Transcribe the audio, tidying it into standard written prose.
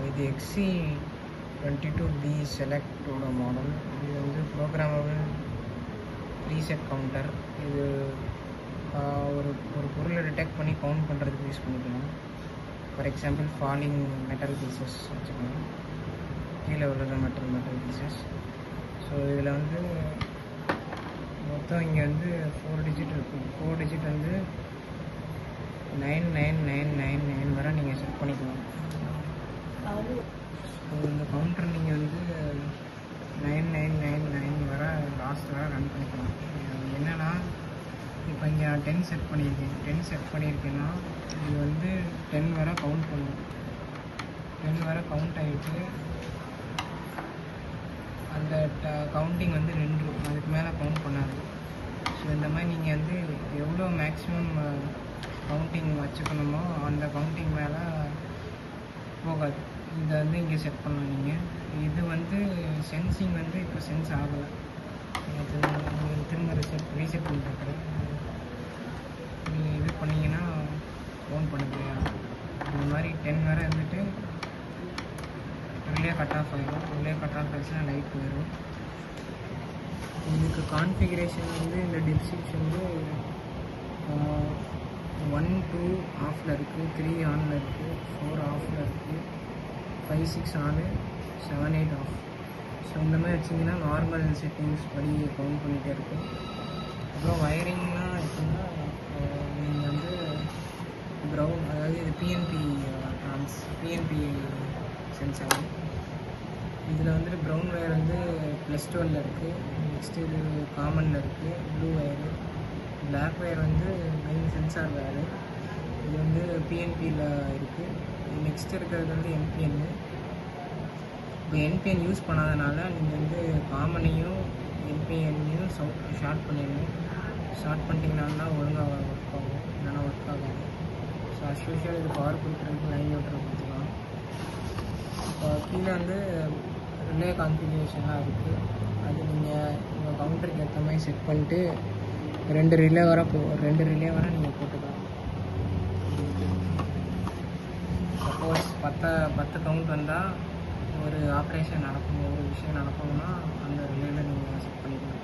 இது XC22B செலக்டோட model. இது வந்து ப்ரோக்ராமபிள் ரீசெட் கவுண்டர். இது ஒரு ஒரு பொருளை டிடெக்ட் பண்ணி கவுண்ட் பண்ணுறதுக்கு யூஸ் பண்ணிக்கலாம். For example falling metal pieces வச்சுக்கலாம், கீழே உள்ள மெட்டல் பீசஸ். ஸோ இதில் வந்து மொத்தம் இங்கே வந்து 4 டிஜிட் இருக்கும். 4 டிஜிட் வந்து 99999 வரை நீங்கள் செட் பண்ணிக்கலாம். ஸோ இந்த கவுண்டர் நீங்கள் வந்து 9999 வரை லாஸ்ட் வரை ரன் பண்ணிக்கலாம். என்னென்னா இப்போ இங்கே நான் 10 செட் பண்ணியிருக்கேன். 10 செட் பண்ணியிருக்கேன்னா இது வந்து 10 வரை கவுண்ட் பண்ணும். 10 வரை கவுண்ட் ஆகிட்டு அந்த கவுண்டிங் வந்து நின்றும், அதுக்கு மேலே கவுண்ட் பண்ணாது. ஸோ இந்த மாதிரி நீங்கள் வந்து எவ்வளோ மேக்ஸிமம் கவுண்டிங் வச்சுக்கணுமோ அந்த கவுண்டிங் மேலே போகாது. இதை வந்து இங்கே செட் பண்ணலாம் நீங்கள். இது வந்து சென்சிங் வந்து இப்போ சென்ஸ் ஆகலை. திரும்ப ரீசெட் பண்ணிட்டு நீங்கள் இது பண்ணிங்கன்னா ஃபோன் பண்ணுங்க. இந்த மாதிரி 10 வரை இருந்துட்டு ரிலே கட் ஆஃப் ஆகிடும். ரிலே கட் ஆஃப் ஆகிடுச்சுன்னா லைட் போயிடும். இதுக்கு கான்ஃபிகரேஷன் வந்து இந்த டிஸ்கிரிப்ஷன் வந்து 1 2 ஆஃபில் இருக்குது, 3 ஆனில் இருக்குது, 4 ஆஃபில் இருக்குது, 5 6 ஆனு, 7 8 ஆஃப். ஸோ இந்த மாதிரி வச்சிங்கன்னா நார்மல் செட்டிங்ஸ் படி கவுண்ட் பண்ணிகிட்டே இருக்கும். அப்புறம் வயரிங்லாம் வச்சிங்கன்னா நீங்கள் வந்து ப்ரௌன், அதாவது இது பிஎன்பி சென்சார். இதில் வந்துட்டு ப்ரௌன் ஒயர் வந்து +12 இருக்குது. நெக்ஸ்ட்டு இது காமனில் இருக்குது ப்ளூ ஒயரு. பிளாக் ஒயர் வந்து மெயின் சென்சார் ஒயரு. இது வந்து பிஎன்பியில் இருக்குது. நெக்ஸ்ட் இருக்கிறது வந்து என்பிஎன். இப்போ என்பிஎன் யூஸ் பண்ணாதனால நீங்கள் வந்து காமனையும் என்பிஎன்னையும் ஷார்ட் பண்ணிடணும். ஷார்ட் பண்ணிட்டீங்கன்னா ஒழுங்காக ஒர்க் ஆகும், இல்லைனா ஒர்க் ஆகாது. ஸோ அஸ் யூஷுவல் இது பவர் கொடுக்குறதுக்கு லைன் ஓட்டரை கொடுத்துக்கலாம். இப்போ கீழே வந்து ரிலே கான்ஃபிகரேஷன்லாம் இருக்குது. அது நீங்கள் உங்கள் கவுண்டருக்கு ஏற்ற மாதிரி செட் பண்ணிட்டு 2 ரிலே வரை நீங்கள் போட்டுக்கலாம். சப்போஸ் 10 கவுண்ட் வந்தால் ஒரு ஆப்ரேஷன் நடக்கும், ஒரு விஷயம் நடக்கணும்னா அந்த ரிலேவில் நீங்கள் செட் பண்ணிக்கலாம்.